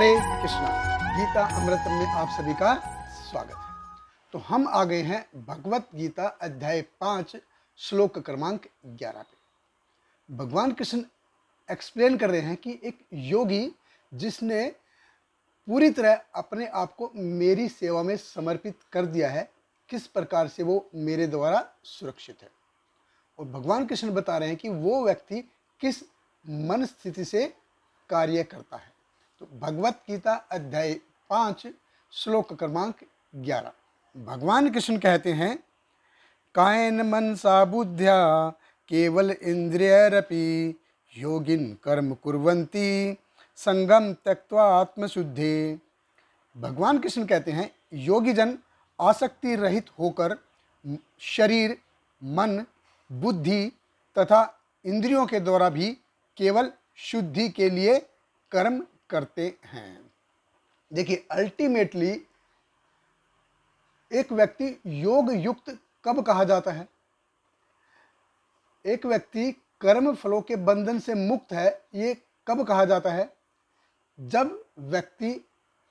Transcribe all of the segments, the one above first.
हरे कृष्णा। गीता अमृतम में आप सभी का स्वागत है। तो हम आ गए हैं भगवत गीता अध्याय 5 श्लोक क्रमांक 11 पे। भगवान कृष्ण एक्सप्लेन कर रहे हैं कि एक योगी जिसने पूरी तरह अपने आप को मेरी सेवा में समर्पित कर दिया है, किस प्रकार से वो मेरे द्वारा सुरक्षित है। और भगवान कृष्ण बता रहे हैं कि वो व्यक्ति किस मन स्थिति से कार्य करता है। तो भगवत गीता अध्याय 5 श्लोक क्रमांक 11 भगवान कृष्ण कहते हैं, कायेन मनसा बुद्ध्या केवल इंद्रियरपि योगिन कर्म कुर्वन्ति संगम त्यक्त्वा आत्मशुद्धि। भगवान कृष्ण कहते हैं, योगी जन आसक्ति रहित होकर शरीर, मन, बुद्धि तथा इंद्रियों के द्वारा भी केवल शुद्धि के लिए कर्म करते हैं। देखिए, अल्टीमेटली एक व्यक्ति योग युक्त कब कहा जाता है? एक व्यक्ति कर्म फलों के बंधन से मुक्त है, ये कब कहा जाता है? जब व्यक्ति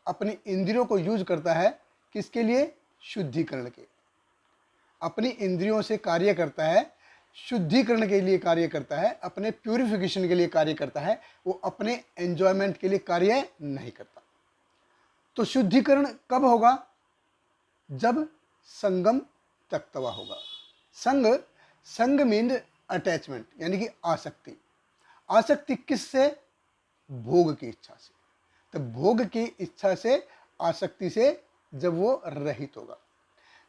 अपनी इंद्रियों को यूज करता है, किसके लिए? शुद्धिकरण के। अपनी इंद्रियों से कार्य करता है, शुद्धिकरण के लिए कार्य करता है, अपने प्यूरिफिकेशन के लिए कार्य करता है, वो अपने एंजॉयमेंट के लिए कार्य नहीं करता। तो शुद्धिकरण कब होगा? जब संगम त्यक्त्वा होगा। संग मीन अटैचमेंट, यानी कि आसक्ति। आसक्ति किससे? भोग की इच्छा से। तो भोग की इच्छा से, आसक्ति से जब वो रहित होगा।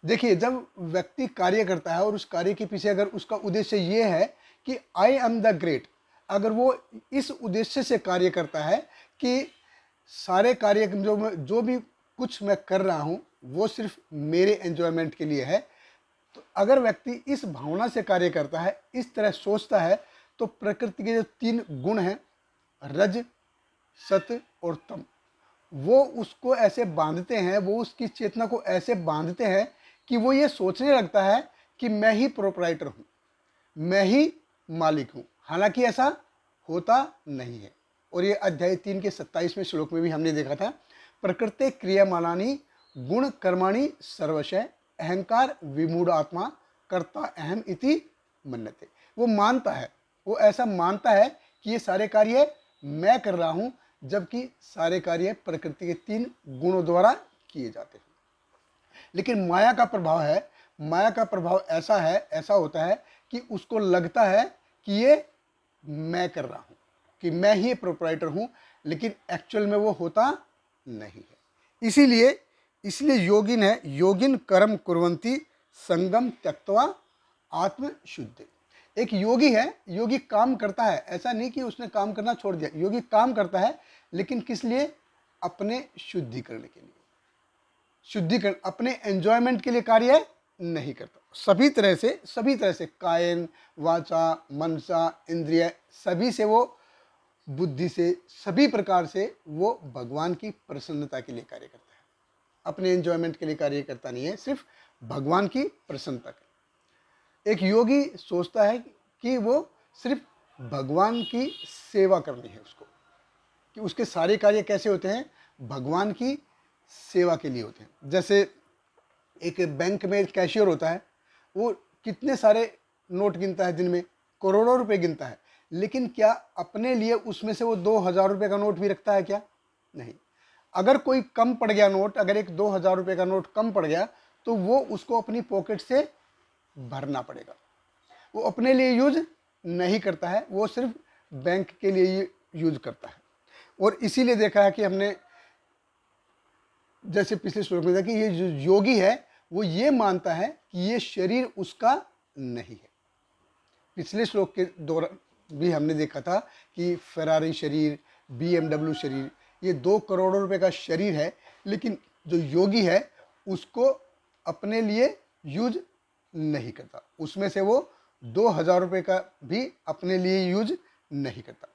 देखिए, जब व्यक्ति कार्य करता है और उस कार्य के पीछे अगर उसका उद्देश्य ये है कि आई एम द ग्रेट, अगर वो इस उद्देश्य से कार्य करता है कि सारे कार्य जो भी कुछ मैं कर रहा हूँ वो सिर्फ मेरे एंजॉयमेंट के लिए है, तो अगर व्यक्ति इस भावना से कार्य करता है, इस तरह सोचता है, तो प्रकृति के जो 3 गुण हैं, रज, सत और तम, वो उसको ऐसे बांधते हैं, वो उसकी चेतना को ऐसे बांधते हैं कि वो ये सोचने लगता है कि मैं ही प्रोप्राइटर हूँ, मैं ही मालिक हूँ। हालांकि ऐसा होता नहीं है। और ये अध्याय 3 के 27वें श्लोक में भी हमने देखा था, प्रकृते क्रियमाणानि गुण कर्माणि सर्वशः अहंकार विमूढ़ आत्मा कर्ता अहम इति मन्यते। वो मानता है, वो ऐसा मानता है कि ये सारे कार्य मैं कर रहा हूँ, जबकि सारे कार्य प्रकृति के 3 गुणों द्वारा किए जाते हैं। लेकिन माया का प्रभाव है, माया का प्रभाव ऐसा होता है कि उसको लगता है कि ये मैं कर रहा हूँ, कि मैं ही प्रोप्राइटर हूँ, लेकिन एक्चुअल में वो होता नहीं है। इसलिए योगिन कर्म कुर्वन्ति संगम त्यक्त्वा आत्मशुद्धि। एक योगी है, योगी काम करता है, ऐसा नहीं कि उसने काम करना छोड़ दिया। योगी काम करता है, लेकिन किस लिए? अपने शुद्धिकरण के लिए। शुद्धिकरण, अपने एंजॉयमेंट के लिए कार्य नहीं करता। सभी तरह से कायन, वाचा, मनसा, इंद्रिय, सभी से वो, बुद्धि से, सभी प्रकार से वो भगवान की प्रसन्नता के लिए कार्य करता है। अपने एंजॉयमेंट के लिए कार्य करता नहीं है, सिर्फ भगवान की प्रसन्नता के। एक योगी सोचता है कि वो सिर्फ भगवान की सेवा करनी है उसको, कि उसके सारे कार्य कैसे होते हैं? भगवान की सेवा के लिए होते हैं। जैसे एक बैंक में कैशियर होता है, वो कितने सारे नोट गिनता है, दिन में करोड़ों रुपए गिनता है, लेकिन क्या अपने लिए उसमें से वो 2000 रुपये का नोट भी रखता है क्या? नहीं। अगर कोई कम पड़ गया नोट, अगर एक 2000 रुपये का नोट कम पड़ गया, तो वो उसको अपनी पॉकेट से भरना पड़ेगा। वो अपने लिए यूज नहीं करता है, वो सिर्फ बैंक के लिए यूज करता है। और इसीलिए देखा है कि हमने जैसे पिछले श्लोक में देखा कि ये जो योगी है वो ये मानता है कि ये शरीर उसका नहीं है। पिछले श्लोक के दौरान भी हमने देखा था कि फेरारी शरीर, BMW शरीर, ये 2 करोड़ रुपए का शरीर है, लेकिन जो योगी है उसको अपने लिए यूज नहीं करता। उसमें से वो 2000 रुपये का भी अपने लिए यूज नहीं करता।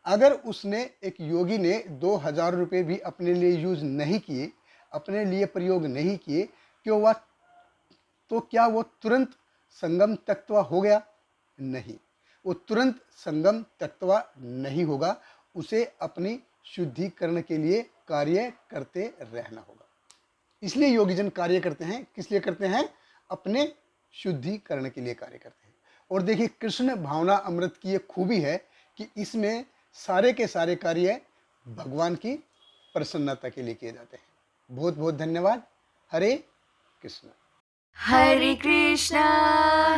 अगर उसने, एक योगी ने 2000 रुपये भी अपने लिए यूज नहीं किए, अपने लिए प्रयोग नहीं किए, क्यों हुआ? तो क्या वो तुरंत संगम त्यक्त्वा हो गया? नहीं, वो तुरंत संगम त्यक्त्वा नहीं होगा। उसे अपनी शुद्धिकरण के लिए कार्य करते रहना होगा। इसलिए योगीजन कार्य करते हैं। किस लिए करते हैं? अपने शुद्धिकरण के लिए कार्य करते हैं। और देखिए, कृष्ण भावना अमृत की ये खूबी है कि इसमें सारे के सारे कार्य भगवान की प्रसन्नता के लिए किए जाते हैं। बहुत बहुत धन्यवाद। हरे Krishna. Hare Krishna,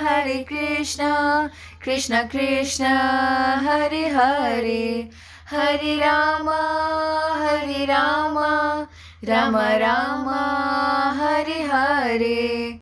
Hare Krishna, Krishna Krishna, Hare Hare, Hare Rama, Hare Rama, Rama Rama, Hare Hare.